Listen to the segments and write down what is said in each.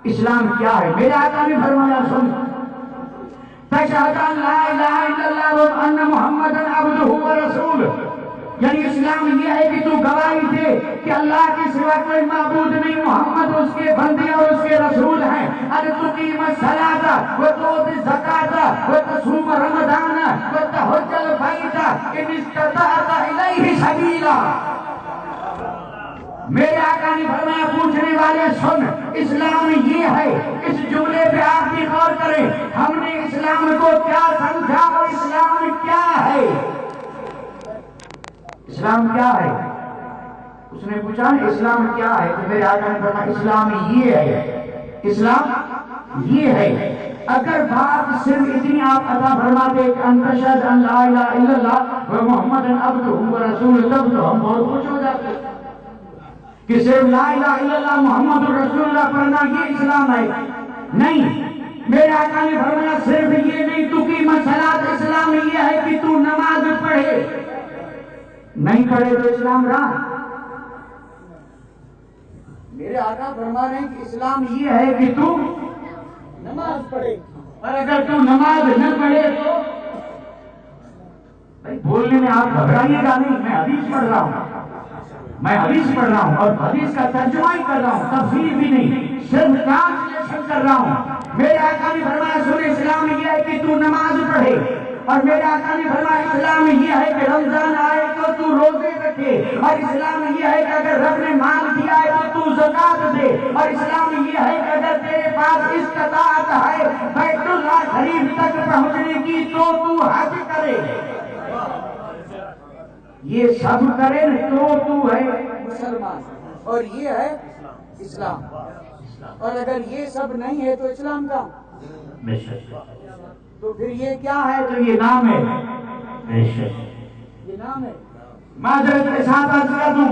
اسلام کیا ہے؟ میرے آقا نے فرمایا سن، تشہد ان لا الہ الا اللہ و ان محمدًا عبدہ و رسولہ، یعنی اسلام یہ ہے کہ تو گواہی دے کہ اللہ کے سوا کوئی معبود نہیں، محمد اس کے بندے اور اس کے رسول ہیں، ان تقیم الصلاۃ و تؤتی الزکاۃ و تصوم رمضان و تحج البیت ان استطعت الیہ سبیلا۔ میرے آقا نے فرمایا پوچھنے والے سن، اسلام یہ ہے، اس جملے پہ آپ بھی غور کریں، ہم نے اسلام کو کیا سمجھا اور اسلام کیا ہے؟ اسلام کیا ہے؟ اس نے پوچھا اسلام کیا ہے؟ تو میرے آقا نے فرمایا اسلام یہ ہے، اسلام یہ ہے۔ اگر بات صرف اتنی آپ عطا فرماتے کہ ان تشہد ان لا الہ الا اللہ و محمدًا عبدہ و رسولہ، تب تو ہم بہت خوش ہو جاتے کہ صرف لا الہ الا اللہ محمد رسول اللہ پڑھنا یہ اسلام ہے۔ نہیں، میرے آقا نے فرمایا صرف یہ نہیں، تقیم الصلاۃ، اسلام یہ ہے کہ تو نماز پڑھے، نہیں پڑھے تو اسلام رہا۔ میرے آقا فرما رہے ہیں کہ اسلام یہ ہے کہ تو نماز پڑھے، اور اگر تو نماز نہ پڑھے تو بھائی بولنے میں آپ گھبرائیے گا نہیں، میں حدیث پڑھ رہا ہوں، میں حدیث پڑھ رہا ہوں اور حدیث کا ترجمہ ہی کر رہا ہوں، تفسیر بھی نہیں، صرف ٹرانسلیشن کر رہا ہوں۔ میرے آقا نے فرمایا سن، اسلام یہ ہے کہ تو نماز پڑھے، اور میرے آقا نے فرمایا اسلام یہ ہے کہ رمضان آئے تو تو روزے رکھے، اور اسلام یہ ہے کہ اگر رب نے مال دیا ہے تو تو زکات دے، اور اسلام یہ ہے کہ اگر تیرے پاس استطاعت ہے بیت اللہ شریف تک پہنچنے کی تو تو حج کرے، یہ سب کرے تو ہے مسلمان، اور یہ ہے اسلام۔ اور اگر یہ سب نہیں ہے تو اسلام کا تو پھر یہ کیا ہے؟ تو یہ نام ہے، یہ نام ہے۔ معذرت کے ساتھ عرض کر دوں،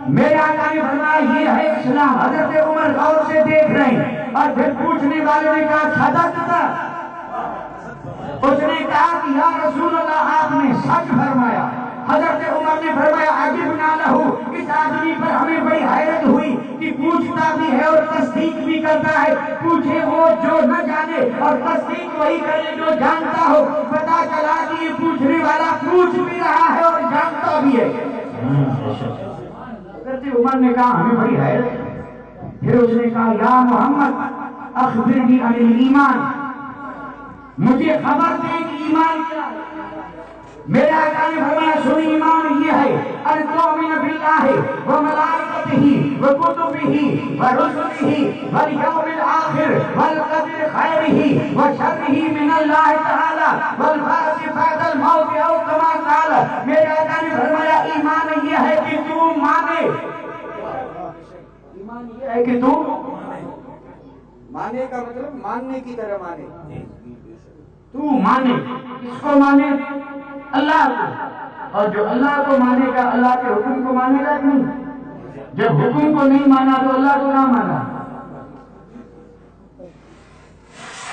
میرے آقا نے فرمایا یہ ہے اسلام۔ حضرت عمر غور سے دیکھ رہے ہیں، اور پھر پوچھنے والے نے کہا صدقت، اس نے کہا کہ یا رسول اللہ آپ نے سچ فرمایا۔ حضرت عمر نے فرمایا عجبنا لہو، اس آدمی پر ہمیں بڑی حیرت ہوئی کہ پوچھتا بھی ہے اور تصدیق بھی کرتا ہے، پوچھے وہ جو نہ جانے اور تصدیق وہی کرے جو جانتا ہو۔ پتا چلا کہ یہ پوچھنے والا پوچھ بھی رہا ہے اور جانتا بھی ہے۔ حضرت عمر نے کہا ہمیں بڑی حیرت ہے۔ پھر اس نے کہا یا محمد اخبرنی عن الایمان، مجھے خبر دیں کہ ایمان کیا ہے۔ میرے آقا نے فرمایا سن، ایمان یہ ہے ان تؤمن باللہ وملائکتہ وکتبہ ورسلہ والیوم الآخر والقدر خیرہ وشرہ من اللہ تعالی والبعث بعد الموت او کما قال۔ میرے آقا نے فرمایا ایمان یہ ہے کہ تو مانے، ایمان یہ ہے کہ تو مانے کا مطلب ماننے کی طرح مانے، تو مانے، کس کو مانے؟ اللہ کو، اور جو اللہ کو مانے گا اللہ کے حکم کو مانے گا نہیں، جب حکم کو نہیں مانا تو اللہ کو نہ مانا۔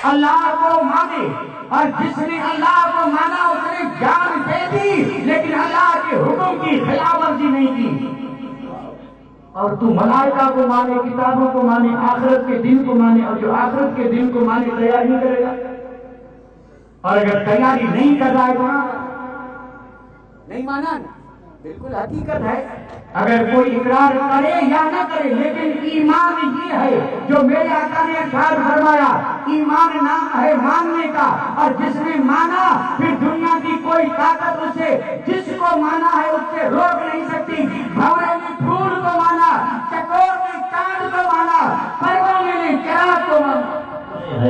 اللہ کو مانے، اور جس نے اللہ کو مانا اس نے جان دے دی لیکن اللہ کے حکم کی خلاف ورزی نہیں کی۔ اور تو ملائکہ کو مانے، کتابوں کو مانے، آخرت کے دن کو مانے، اور جو آخرت کے دن کو مانے تیاری نہیں کرے گا، اور اگر تیاری نہیں کر رہا ہے تو نہیں مانا، بالکل حقیقت ہے۔ اگر کوئی اقرار کرے یا نہ کرے، لیکن ایمان یہ ہے جو میرے آقا نے ارشاد فرمایا، ایمان نام ہے ماننے کا، اور جس نے مانا پھر دنیا کی کوئی طاقت اسے، جس کو مانا ہے اس سے روک نہیں سکتی۔ بھورے نے پھول کو مانا، چکور نے چاند کو مانا، پرونے نے چراغ کو مانا،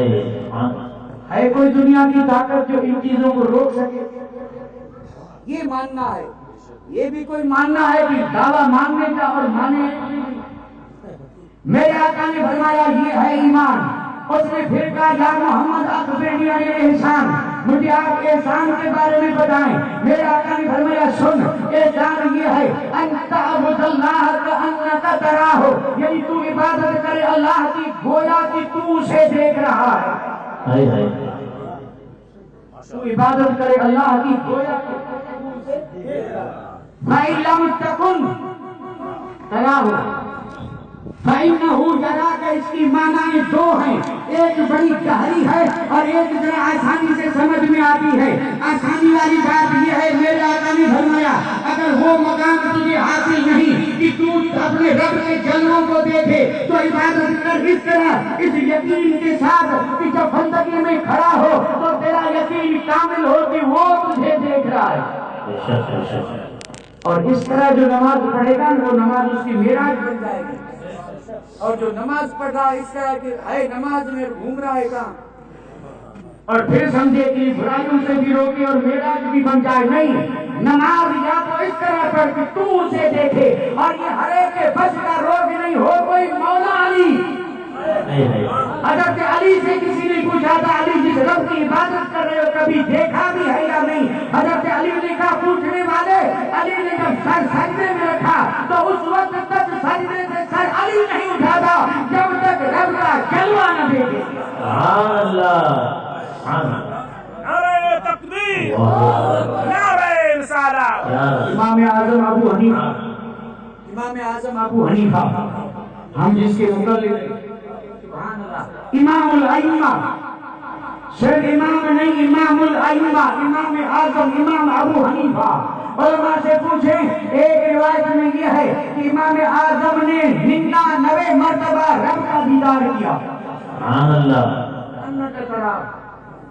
ہے کوئی دنیا کی طاقت جو ان چیزوں کو روک سکے؟ یہ ماننا ہے۔ یہ بھی کوئی ماننا ہے کہ دعویٰ ماننے کا اور مانے۔ میرے آقا نے فرمایا یہ ہے ایمان۔ اس نے پھر کہا یا محمد اخبرنی عن الاحسان، مجھے آپ احسان کے بارے میں بتائیں۔ میرے آقا نے فرمایا سن، احسان یہ ہے ان تعبد اللہ کانک تراہ، یعنی تو عبادت کرے اللہ کی گویا کہ تو اسے دیکھ رہا ہے۔ تو عبادت کرے اللہ کی گویا کہ فَإِن لَمْ تَكُنْ تَرَاهُ فَإِنَّهُ يَرَاكَ اس کی معنی دو ہیں، ایک بڑی گہری ہے اور ایک ذرا آسانی سے سمجھ میں آتی ہے۔ آسانی والی بات یہ ہے، میرے آقا نے فرمایا اگر وہ مقام تجھے حاصل نہیں کہ تو اپنے رب کے جلووں کو دیکھے تو عبادت کر اس طرح، اس یقین کے ساتھ کہ جب بندگی میں کھڑا ہو تو تیرا یقین کامل ہو کہ وہ تجھے دیکھ رہا ہے، اور اس طرح جو نماز پڑھے گا وہ نماز اس کی معراج بن جائے گی۔ اور جو نماز پڑھ رہا اس طرح کہ ہے نماز میں گھوم رہا ہے کہاں، اور پھر سمجھے کہ برائیوں سے بھی روکے اور معراج بھی بن جائے، نہیں، نماز یا تو اس طرح پڑھ کہ تو اسے دیکھے، اور یہ ہر ایک کے بس کا روگ نہیں ہو۔ کوئی مولا علی، حضرت علی سے کسی نے پوچھا تھا علی جس رب کی عبادت کر رہے ہو کبھی دیکھا بھی ہے یا نہیں؟ حضرت علی نے کہا پوچھنے والے، علی نے جب سر سجدے میں رکھا تو اس وقت تک سجدے سے سر علی نہیں اٹھا تھا جب تک رب کا جلوہ نہ دیکھے۔ سبحان اللہ، نعرہ تکبیر، نعرہ رسالت۔ امام اعظم ابو حنیفہ، امام اعظم ابو حنیفہ، ہم جس کے متعلق امام الائمہ، صرف امام نہیں، امام الائمہ، امام اعظم امام ابو حنیفہ۔ علماء سے پوچھیں، ایک روایت میں یہ ہے کہ امام اعظم نے 99 مرتبہ رب کا دیدار کیا، سبحان اللہ،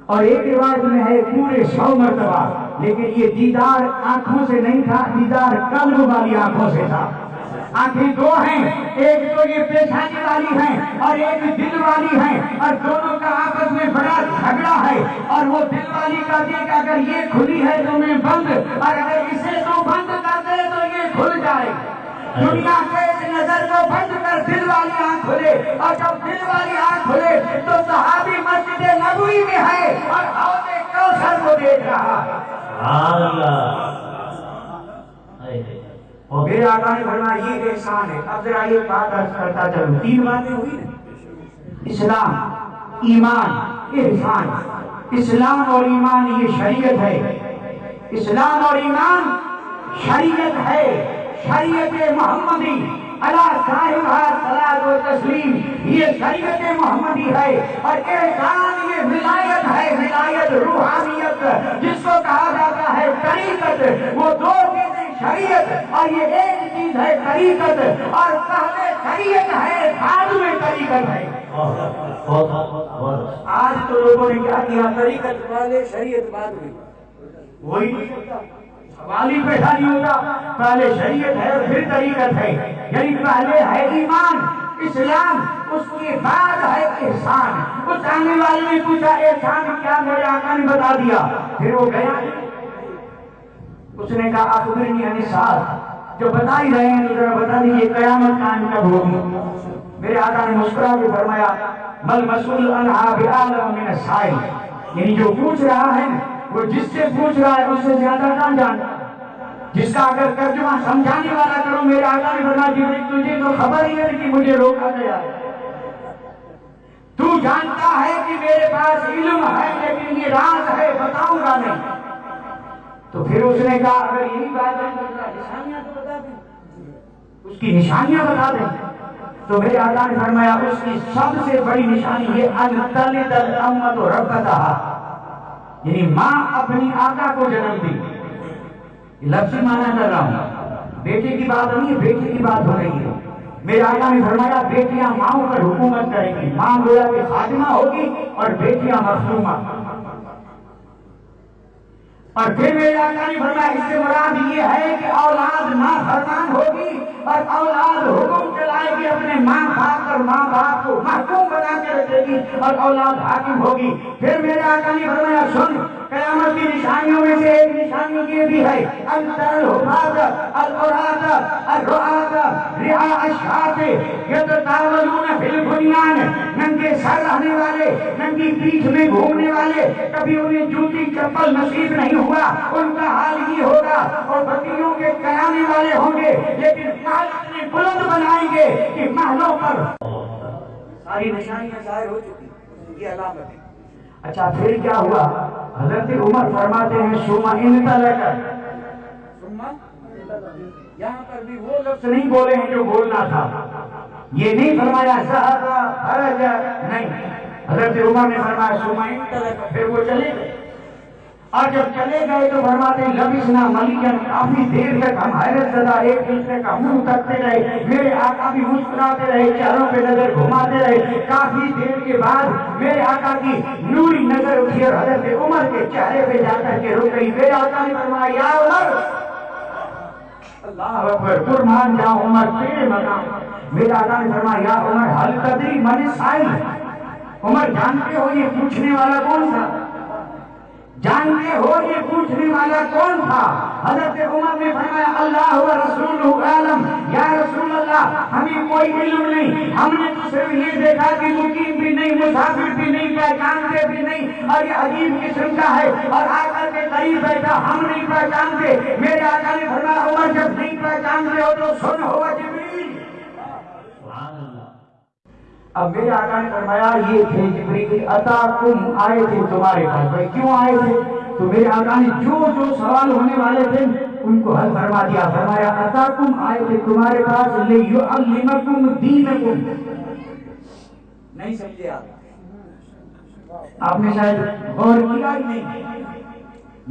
اور ایک روایت میں ہے پورے 100 مرتبہ، لیکن یہ دیدار آنکھوں سے نہیں تھا، دیدار قلب والی آنکھوں سے تھا۔ آنکھیں دو ہیں، ایک تو یہ پیشانی والی ہیں اور ایک دل والی ہیں، اور دونوں کا آپس میں بڑا جھگڑا ہے، اور وہ دل والی کا کہ اگر یہ کھلی ہے تو میں بند، اور اگر اسے تو بند کر دے تو یہ کھل جائے۔ دنیا کے اس نظر کو بند کر دل والی آنکھ کھلے، اور جب دل والی آنکھ کھلے تو صحابی مسجد نبوی میں ہے اور حوض کوثر کو دیکھ رہا ہے۔ سبحان اللہ، اور میرے آقا نے فرمایا یہ احسان ہے۔ اب ذرا یہ بات عرض کرتا چلوں، 3 باتیں ہوئی نا، اسلام، ایمان، احسان۔ اسلام اور ایمان یہ شریعت ہے، اسلام اور ایمان شریعت ہے، شریعت محمدی اللہ صاحبہ صلاۃ و تسلیم، یہ شریعت محمدی ہے۔ اور احسان یہ ولایت ہے، ولایت روحانیت جس کو کہا جاتا ہے طریقت۔ وہ دو چیزیں شریعت اور یہ ایک چیز ہے طریقت، اور پہلے شریعت ہے بعد میں طریقت ہے۔ آج تو لوگوں نے کیا کیا، طریقت پہلے شریعت بعد میں، وہی والی پیدا نہیں ہوتا، پہلے شریعت ہے اور پھر طریقت ہے، یعنی پہلے ہے ایمان اسلام، اس کے بعد ہے احسان۔ اس آنے والے نے پوچھا احسان کیا؟ میرے آقا نے بتا دیا، پھر وہ گیا، اس نے کہا اخبرنی عن الساعۃ، جو بتا ہی رہے ہیں تو ذرا بتا دیجیے قیامت قائم کب ہوگی؟ میرے آقا نے مسکرا کے فرمایا بل مسئول عنہا بعالم من السائل، یعنی جو پوچھ رہا ہے وہ جس سے پوچھ رہا ہے اس سے زیادہ نہ جانتا، جس کا اگر ترجمہ سمجھانے والا کرو، میرے آقا نے فرمایا جبریل تجھے تو خبر ہی ہے کہ مجھے روکا گیا ہے، تو جانتا ہے کہ میرے پاس علم ہے لیکن یہ راز ہے بتاؤں گا نہیں۔ تو پھر اس نے کہا اگر یہی بات ہے تو نشانیاں تو بتا دیں، اس کی نشانیاں بتا دیں۔ تو میرے آقا نے فرمایا اس کی سب سے بڑی نشانی یہ ان تلد الامۃ ربتہا، یعنی ماں اپنی آقا کو جنم دی۔ لفظی معنی کر رہا ہوں، بیٹے کی بات نہیں ہے، بیٹے کی بات ہو رہی ہے۔ میرے آقا نے فرمایا بیٹیاں ماؤں پر حکومت کریں گی، ماں گویا کہ خادمہ ہوگی اور بیٹیاں مخدومہ۔ اور پھر میرے آقا نے فرمایا اس سے مراد یہ ہے کہ اولاد نافرمان ہوگی اور اولاد حکم چلائے گی اپنے ماں باپ اور ماں باپ کو محکوم بنا کے رکھے گی اور اولاد حاکم ہوگی۔ پھر میرے آقا نے فرمایا سن، قیامت کی نشانیوں میں سے ایک نشانی یہ بھی ہے انتر الحفاظ العراۃ الرعاۃ رعاء الشاۃ یتطاولون فی البنیان، ننگے سر رہنے والے، ننگی پیٹھ میں گھومنے والے، کبھی انہیں جوتی چپل نصیب نہیں ہوا، ان کا حال یہ ہوگا، اور بکریوں کے کرانے والے ہوں گے لیکن محل اتنے بلند بنائیں گے کہ محلوں پر ساری نشانیاں ظاہر ہو چکی، یہ علامت ہے۔ اچھا پھر کیا ہوا؟ حضرت عمر فرماتے ہیں ثم انطلق، یہاں پر بھی وہ لفظ نہیں بولے ہیں جو بولنا تھا، یہ نہیں فرمایا صحابہ حرج نہیں، حضرت عمر نے فرمایا سمعین طلق، پھر وہ چلے گئے، اور جب چلے گئے تو فرماتے ہیں لبسنا ملیکن، کافی دیر تک ہم حیرت زدہ ایک دوسرے کا منہ تکتے رہے، میرے آقا بھی مسکراتے رہے، چہروں پہ نظر گھماتے رہے، کافی دیر کے بعد میرے آقا کی نوری نظر اٹھی اور حضرت عمر کے چہرے پہ جا کر کے رک گئی، میرے آقا نے فرمایا یا عمر، اللہ اکبر، قربان جاؤ عمر تیرے مقام، میرے آقا نے فرمایا یا عمر حل تدری من السائل، عمر جانتے ہو یہ پوچھنے والا کون تھا؟ جانتے ہو یہ پوچھنے والا کون تھا؟ حضرت عمر نے فرمایا اللہ و رسول عالم، یا رسول اللہ ہمیں کوئی علم نہیں، ہم نے تو صرف یہ دیکھا کہ مقیم بھی نہیں، مسافر بھی نہیں، پہچانتے بھی نہیں، اور یہ عجیب قسم کا ہے، اور آ کر کے قریب بیٹھا، ہم نہیں پہچانتے۔ میرے آقا نے فرمایا عمر جب نہیں پہچانتے ہو تو سن ہوا جبریل۔ اب میرے آقا نے فرمایا یہ تھے جبریل اتاکم، آئے تھے تمہارے پاس۔ بھائی کیوں آئے تھے؟ تو میرے آقا نے جو سوال ہونے والے تھے ان کو حل فرما دیا، فرمایا اتاکم، آئے تھے تمہارے پاس لیعلمکم دینکم۔ نہیں سمجھے آپ نے شاید غور کیا ہی نہیں،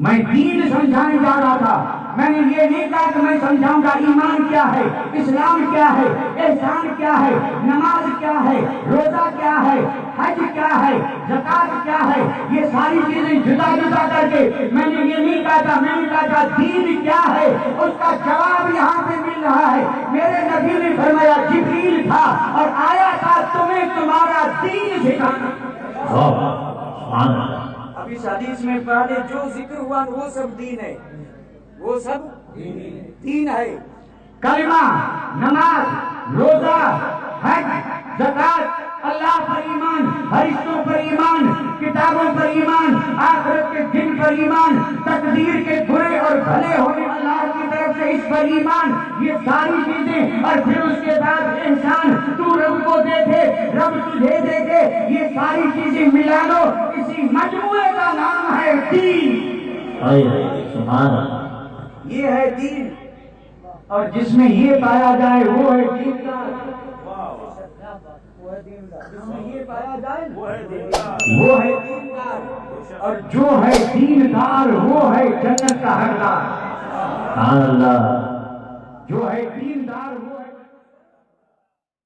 میں دین سمجھانے جا رہا تھا، میں نے یہ نہیں کہا کہ میں سمجھاؤں گا ایمان کیا ہے، اسلام کیا ہے، احسان کیا ہے، نماز کیا ہے، روزہ کیا ہے، حج کیا ہے، زکوٰۃ کیا ہے، یہ ساری چیزیں جدا جدا کر کے میں نے یہ نہیں کہا تھا، میں نے کہا تھا دین کیا ہے، اس کا جواب یہاں پہ مل رہا ہے۔ میرے نبی نے فرمایا جبریل تھا اور آیا تھا تمہیں تمہارا دین سکھانا۔ اب اس حدیث میں پہلے جو ذکر ہوا وہ سب دین ہے، وہ سب دین ہے۔ کلمہ، نماز، روزہ، حج، زکوٰۃ، اللہ پر ایمان، فرشتوں پر ایمان، کتابوں پر ایمان، آخرت کے دن پر ایمان، تقدیر کے برے اور بھلے ہونے اللہ کی طرف سے اس پر ایمان، یہ ساری چیزیں، اور پھر اس کے بعد انسان تو رب کو دیکھے، رب تجھے دیکھے، یہ ساری چیزیں ملا لو، اسی مجموعے کا نام ہے دین۔ یہ ہے دین، اور جس میں یہ پایا جائے وہ ہے دیندار، جس میں یہ پایا جائے وہ ہے دیندار، اور جو ہے دیندار وہ ہے جنت کا حقدار۔ جو ہے دیندار